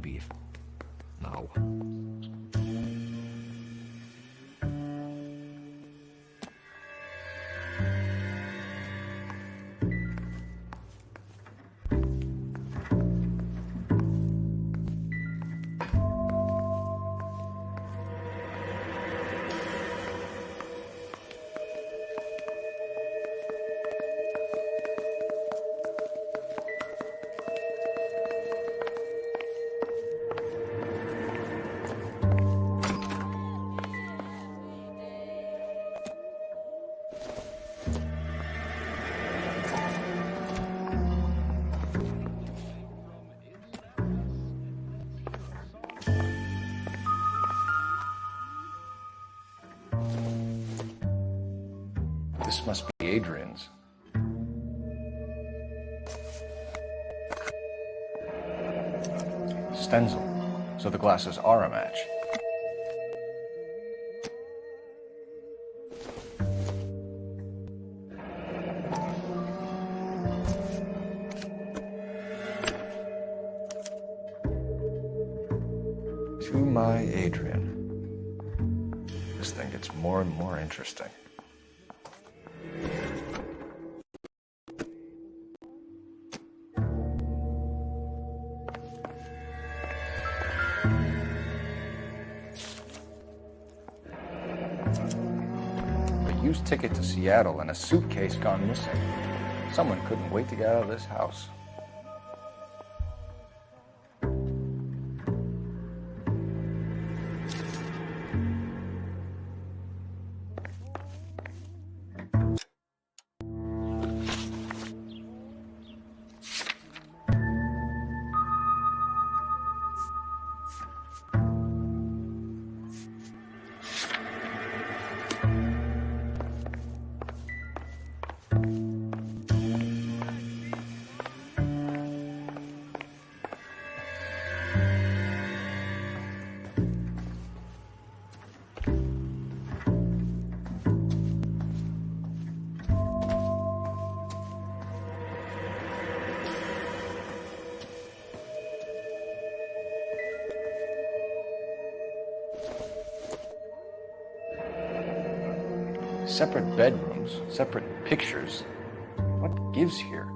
maybe if... No. This must be Adrian's. Stencil, so the glasses are a match. To my Adrian. This thing gets more and more interesting. Used ticket to Seattle and a suitcase gone missing. Someone couldn't wait to get out of this house. Separate bedrooms, separate pictures. What gives here?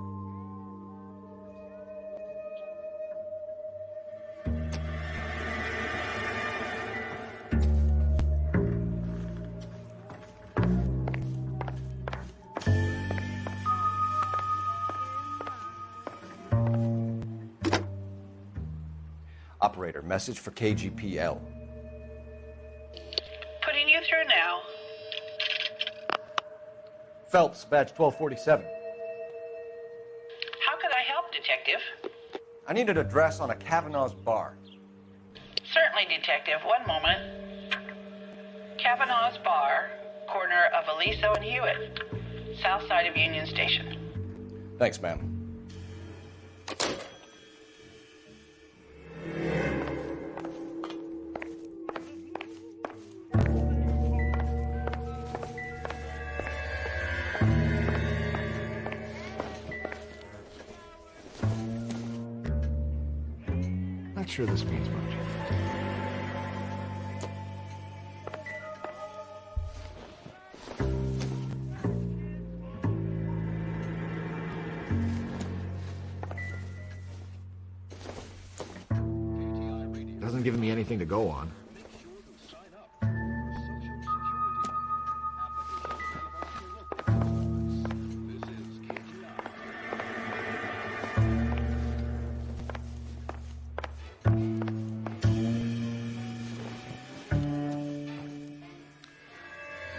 Operator, message for KGPL. Putting you through now. Phelps, badge 1247. How could I help, Detective? I need an address on a Kavanaugh's bar. Certainly, Detective. One moment. Kavanaugh's Bar, corner of Aliso and Hewitt, south side of Union Station. Thanks, ma'am. Not sure this means much. Doesn't give me anything to go on.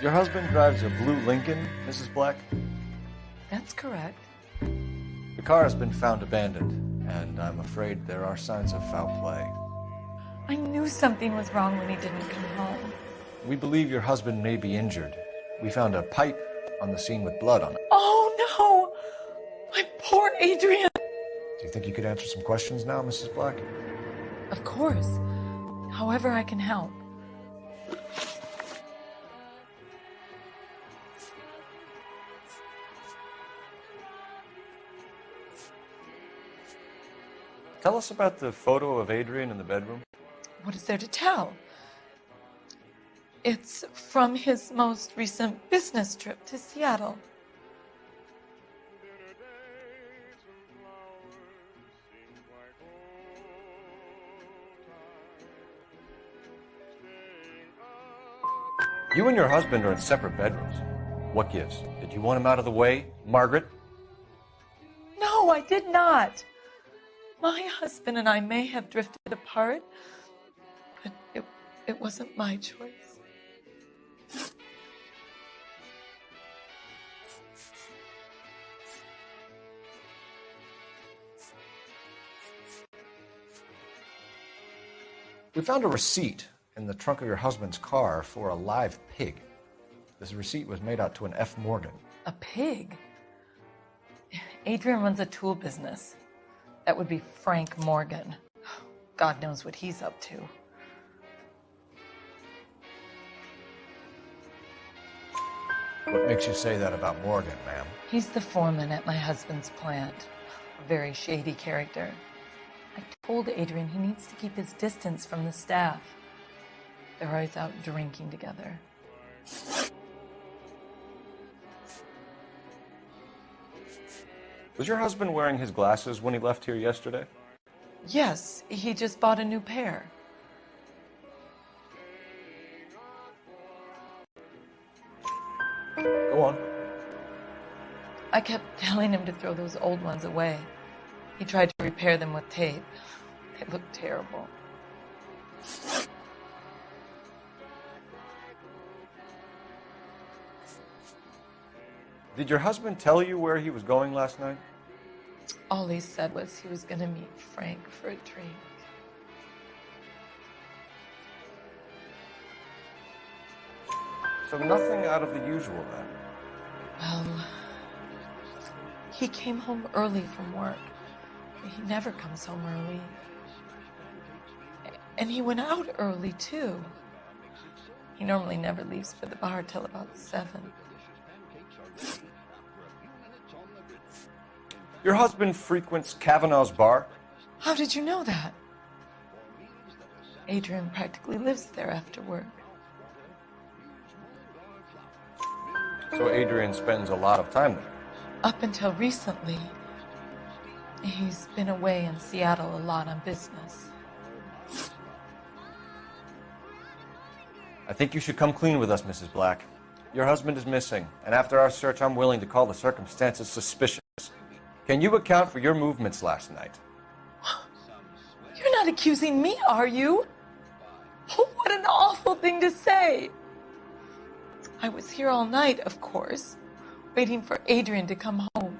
Your husband drives a blue Lincoln, Mrs. Black? That's correct. The car has been found abandoned, and I'm afraid there are signs of foul play. I knew something was wrong when he didn't come home. We believe your husband may be injured. We found a pipe on the scene with blood on it. Oh, no! My poor Adrian! Do you think you could answer some questions now, Mrs. Black? Of course. However I can help. Tell us about the photo of Adrian in the bedroom. What is there to tell? It's from his most recent business trip to Seattle. You and your husband are in separate bedrooms. What gives? Did you want him out of the way, Margaret? No, I did not. My husband and I may have drifted apart, but it wasn't my choice. We found a receipt in the trunk of your husband's car for a live pig. This receipt was made out to an F. Morgan. A pig? Adrian runs a tool business. That would be Frank Morgan. God knows what he's up to. What makes you say that about Morgan, ma'am? He's the foreman at my husband's plant. A very shady character. I've told Adrian he needs to keep his distance from the staff. They're always out drinking together. Was your husband wearing his glasses when he left here yesterday? Yes, he just bought a new pair. Go on. I kept telling him to throw those old ones away. He tried to repair them with tape. They looked terrible. Did your husband tell you where he was going last night? All he said was he was going to meet Frank for a drink. So nothing out of the usual then? Well, he came home early from work. He never comes home early. And he went out early, too. He normally never leaves for the bar till about 7. Your husband frequents Kavanaugh's bar? How did you know that? Adrian practically lives there after work. So Adrian spends a lot of time there? Up until recently, he's been away in Seattle a lot on business. I think you should come clean with us, Mrs. Black. Your husband is missing, and after our search, I'm willing to call the circumstances suspicious. Can you account for your movements last night? You're not accusing me, are you? What an awful thing to say. I was here all night, of course, waiting for Adrian to come home.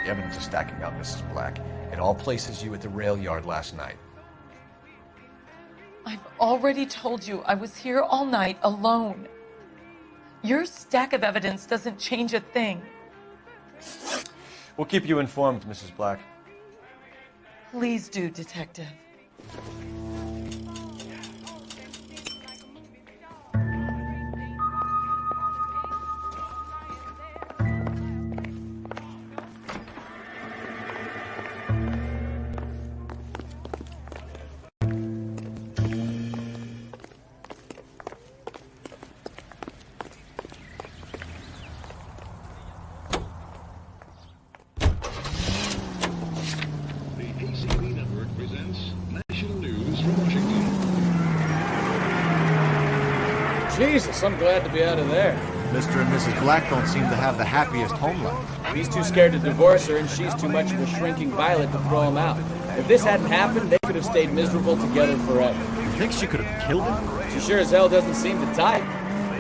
The evidence is stacking up, Mrs. Black. It all places you at the rail yard last night. I've already told you I was here all night alone. Your stack of evidence doesn't change a thing. We'll keep you informed, Mrs. Black. Please do, Detective. Jesus, I'm glad to be out of there. Mr. and Mrs. Black don't seem to have the happiest home life. He's too scared to divorce her, and she's too much of a shrinking violet to throw him out. If this hadn't happened, they could have stayed miserable together forever. You think she could have killed him? She sure as hell doesn't seem to type.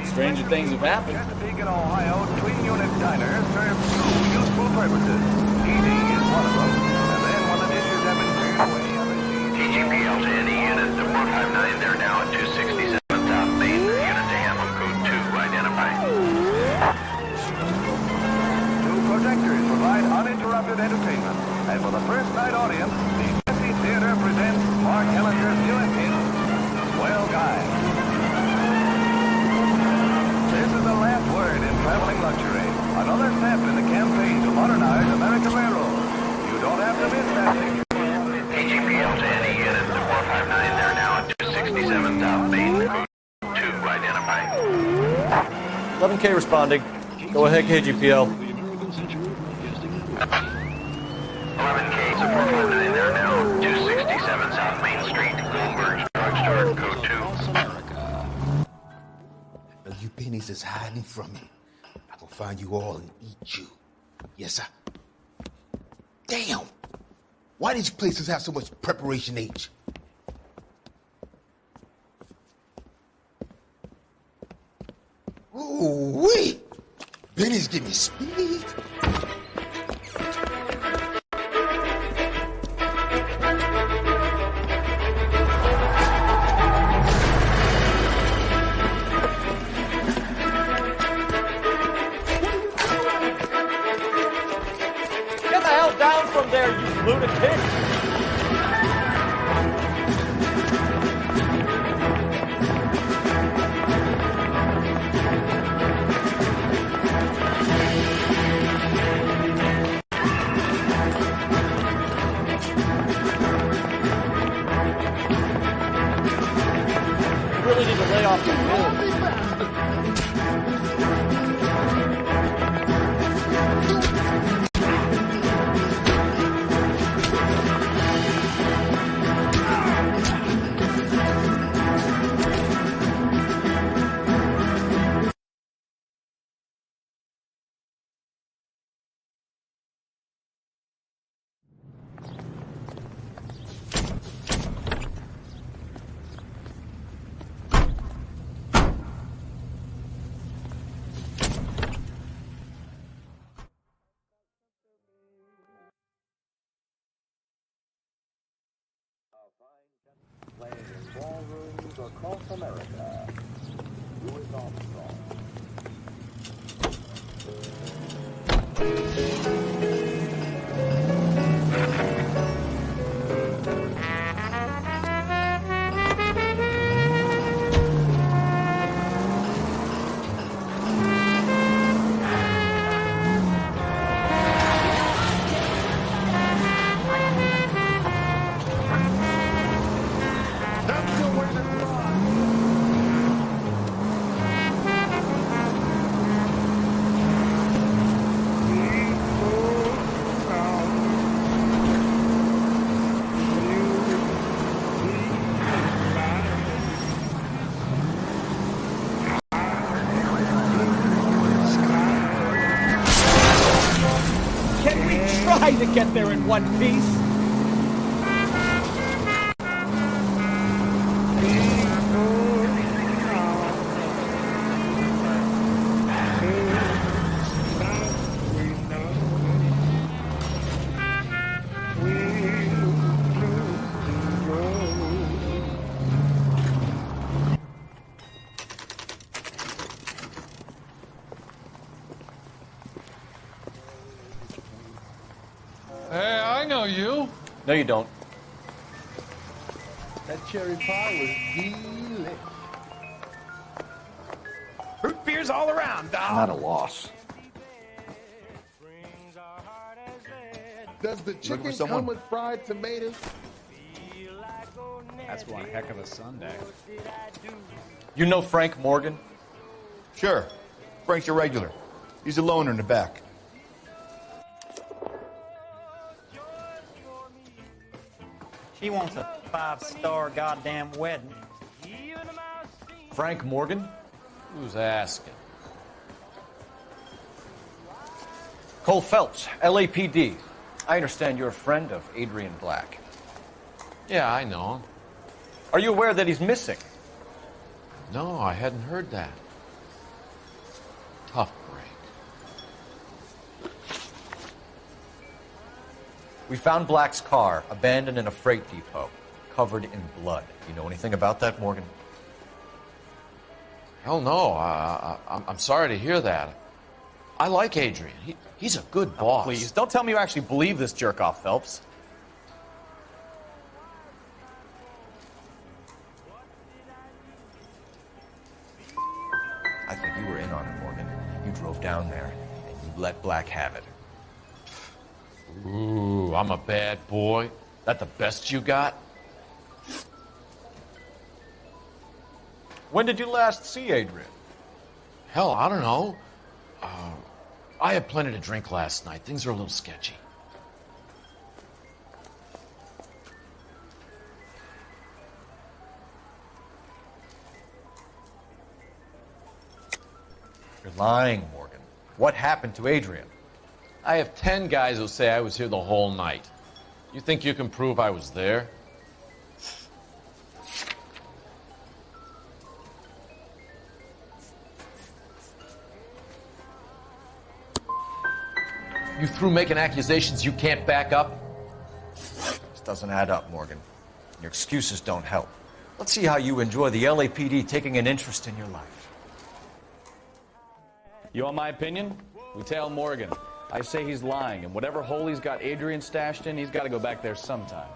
Stranger things have happened. Chesapeake, Ohio, twin-unit diner serves two useful purposes. Eating is one of them, and then when the dishes have been cleared away on the sheet... TGPL to any unit to 459, they're now at 267 South Main. Unit to handle code 2, identified. Two projectors provide uninterrupted entertainment, and for the first night audience, the Jesse Theater presents Mark Hellinger's newest hit, Swell Guy. This is the last word in traveling luxury. Another step in the campaign to modernize American railroad. You don't have to miss that picture. TGPL to any unit to 459, they're now at 267 South Main. Code 2, identified. 11K responding. Go ahead, KGPL. 11K to 459, they're now 267 South Main Street. Bloomberg Drugstore, code 2. Well, you pennies is hiding from me. I'm gonna find you all and eat you. Yes, sir. Damn! Why these places have so much preparation H? Ooh, wait! Pennies give me speed. Get the hell down from there, you lunatic! You really need to lay off the pills. Playing in ballrooms across America. Louis Armstrong. Can we try to get there in one piece? Hey, I know you. No, you don't. That cherry pie was delicious. Root beers all around, dog. Not a loss. Does the chicken come with fried tomatoes? That's one heck of a Sunday. You know Frank Morgan? Sure. Frank's a regular. He's a loner in the back. She wants a 5-star goddamn wedding. Frank Morgan? Who's asking? Cole Phelps, LAPD. I understand you're a friend of Adrian Black. Yeah, I know him. Are you aware that he's missing? No, I hadn't heard that. Tough break. We found Black's car abandoned in a freight depot, covered in blood. You know anything about that, Morgan? Hell no. I'm sorry to hear that. I like Adrian. He's a good boss. Please, don't tell me you actually believe this jerk-off, Phelps. I think you were in on it, Morgan. You drove down there, and you let Black have it. Ooh, I'm a bad boy. That the best you got? When did you last see Adrian? Hell, I don't know. I had plenty to drink last night. Things are a little sketchy. You're lying, Morgan. What happened to Adrian? I have 10 guys who say I was here the whole night. You think you can prove I was there? You through making accusations you can't back up? This doesn't add up, Morgan. Your excuses don't help. Let's see how you enjoy the LAPD taking an interest in your life. You want my opinion? We tail Morgan. I say he's lying, and whatever hole he's got Adrian stashed in, he's got to go back there sometime.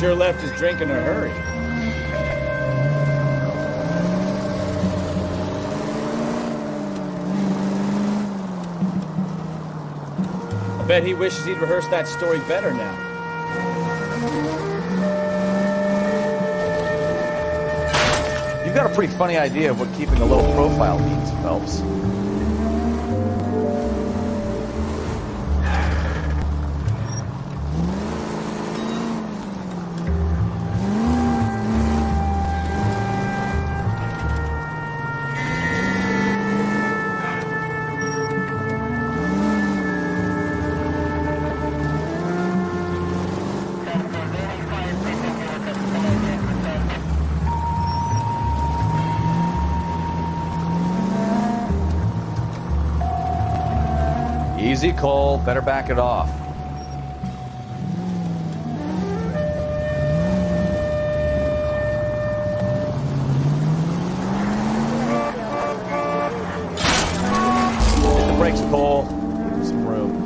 Sure left his drink in a hurry. I bet he wishes he'd rehearsed that story better now. You've got a pretty funny idea of what keeping a low profile means, Phelps. Easy, Cole. Better back it off. Hit the brakes, Cole. Give him some room.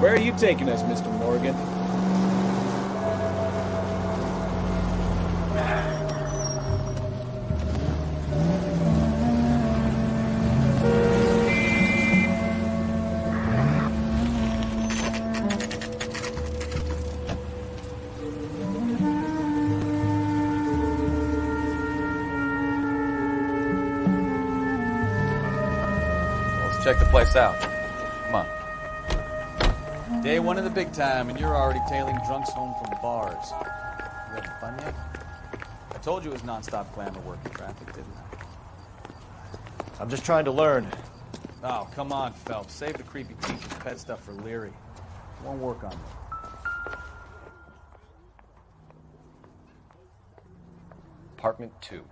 Where are you taking us, Mr. Morgan? Let's check the place out. Come on. Day one of the big time, and you're already tailing drunks home from bars. You having fun yet? I told you it was non-stop glamour work in traffic, didn't I? I'm just trying to learn. Oh, come on, Phelps. Save the creepy teacher's pet stuff for Leary. It won't work on me. Apartment 2.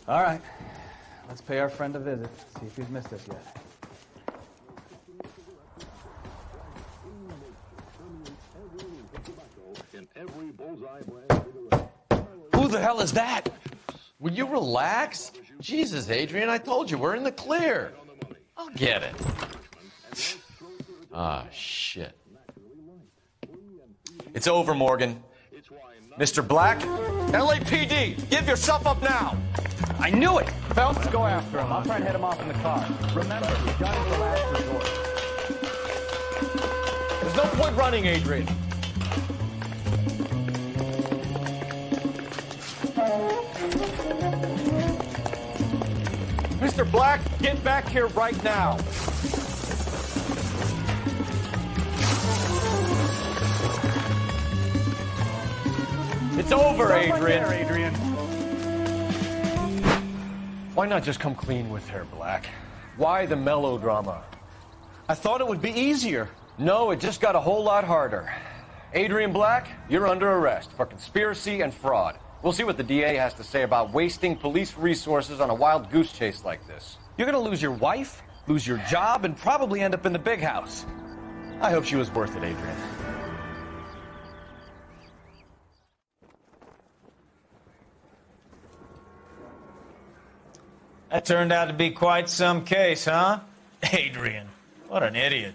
All right. Let's pay our friend a visit. See if he's missed us yet. Who the hell is that? Will you relax? Jesus, Adrian, I told you, we're in the clear. I'll get it. Ah, shit. It's over, Morgan. Mr. Black, LAPD, give yourself up now. I knew it! Phelps, go after him. I'll try and head him off in the car. Remember, gun is the last resort. There's no point running, Adrian. Mr. Black, get back here right now. It's over, Adrian. Why not just come clean with her, Black? Why the melodrama? I thought it would be easier. No, it just got a whole lot harder. Adrian Black, you're under arrest for conspiracy and fraud. We'll see what the DA has to say about wasting police resources on a wild goose chase like this. You're gonna lose your wife, lose your job, and probably end up in the big house. I hope she was worth it, Adrian. That turned out to be quite some case, huh? Adrian, what an idiot.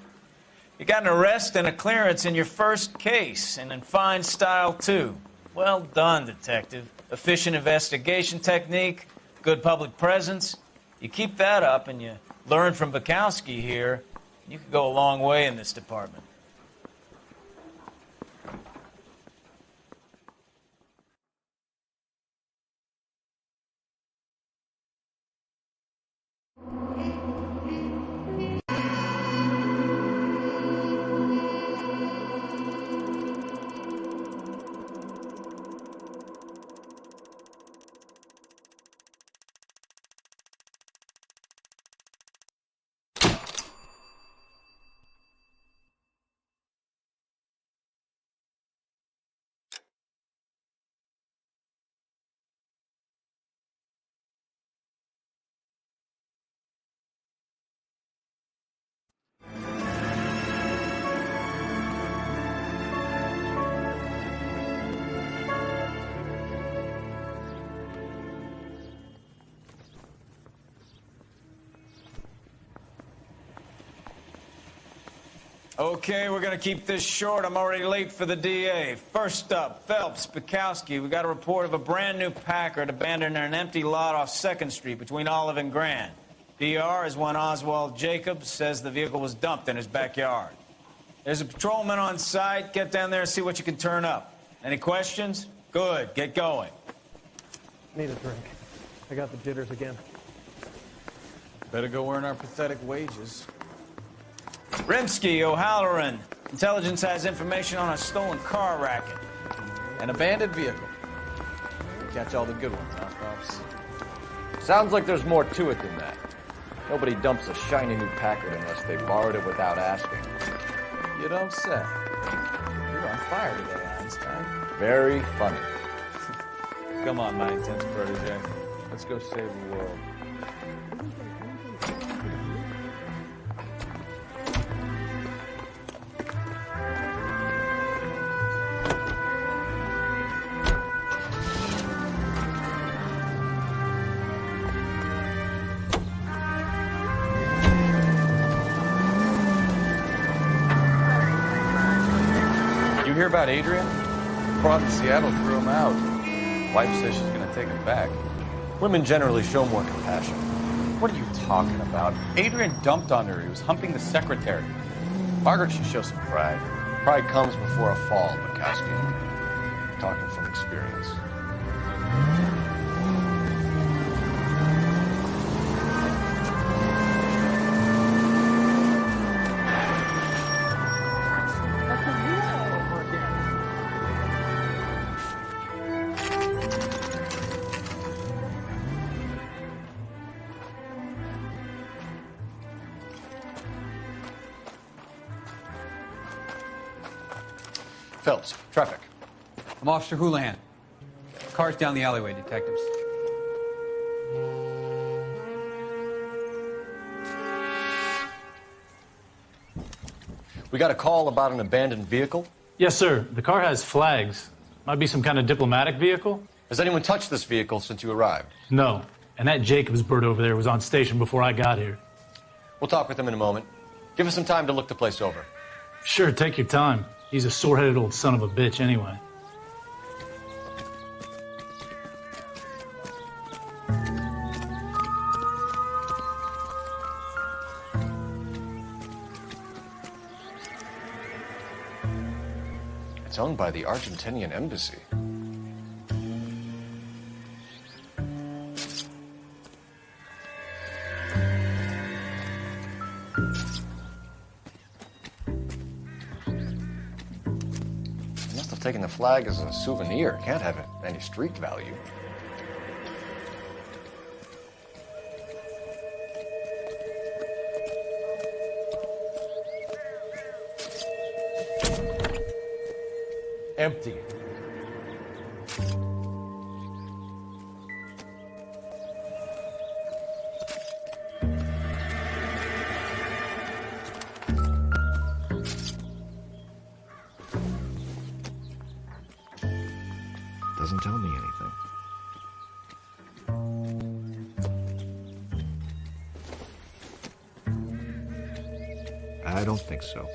You got an arrest and a clearance in your first case, and in fine style, too. Well done, detective. Efficient investigation technique, good public presence. You keep that up and you learn from Bukowski here, you could go a long way in this department. Okay, we're gonna keep this short. I'm already late for the DA. First up, Phelps, Bukowski. We got a report of a brand new Packard abandoned in an empty lot off 2nd Street between Olive and Grand. DR is one Oswald Jacobs, says the vehicle was dumped in his backyard. There's a patrolman on site. Get down there and see what you can turn up. Any questions? Good, get going. Need a drink. I got the jitters again. Better go earn our pathetic wages. Rimsky, O'Halloran. Intelligence has information on a stolen car racket. An abandoned vehicle. Catch all the good ones, huh, Phelps? Sounds like there's more to it than that. Nobody dumps a shiny new Packard unless they borrowed it without asking. You don't say. You're on fire today, Einstein. Very funny. Come on, my intense protege. Let's go save the world. Hear about Adrian? Brought to Seattle, threw him out. Wife says she's gonna take him back. Women generally show more compassion. What are you talking about? Adrian dumped on her. He was humping the secretary. Margaret should show some pride. Pride comes before a fall, Bukowski. Talking from experience. Phelps, traffic. I'm Officer Houlihan. Car's down the alleyway, detectives. We got a call about an abandoned vehicle. Yes, sir. The car has flags. Might be some kind of diplomatic vehicle. Has anyone touched this vehicle since you arrived? No. And that Jacobs bird over there was on station before I got here. We'll talk with him in a moment. Give us some time to look the place over. Sure, take your time. He's a sore-headed old son of a bitch anyway. It's owned by the Argentinian embassy. They must have taken the flag as a souvenir. Can't have any street value. Empty. Doesn't tell me anything. I don't think so.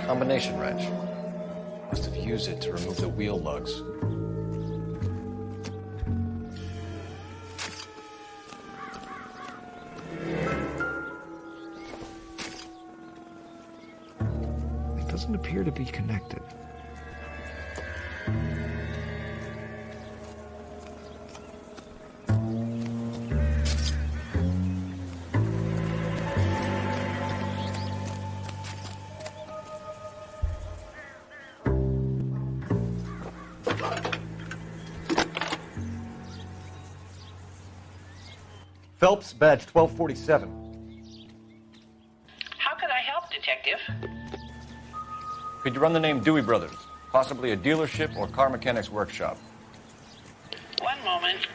Combination wrench. Must have used it to remove the wheel lugs. It doesn't appear to be connected. Phelps, badge 1247. How could I help, Detective? Could you run the name Dewey Brothers? Possibly a dealership or car mechanics workshop. One moment.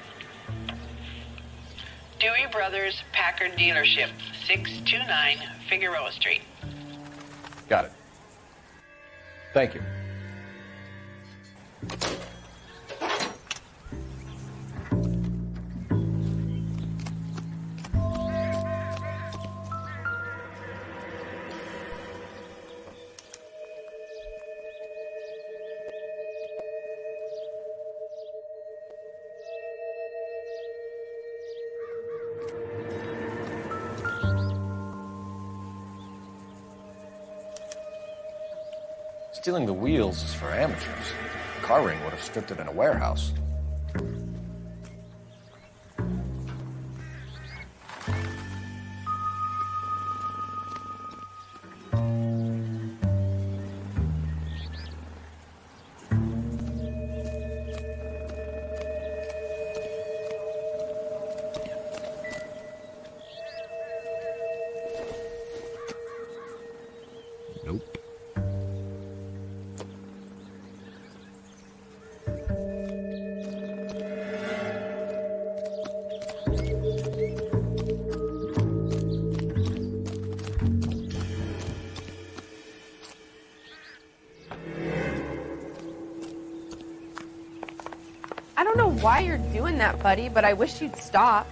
Dewey Brothers Packard Dealership, 629 Figueroa Street. Got it. Thank you. Stealing the wheels is for amateurs. A car ring would have stripped it in a warehouse. Nope. I don't know why you're doing that, buddy, but I wish you'd stop.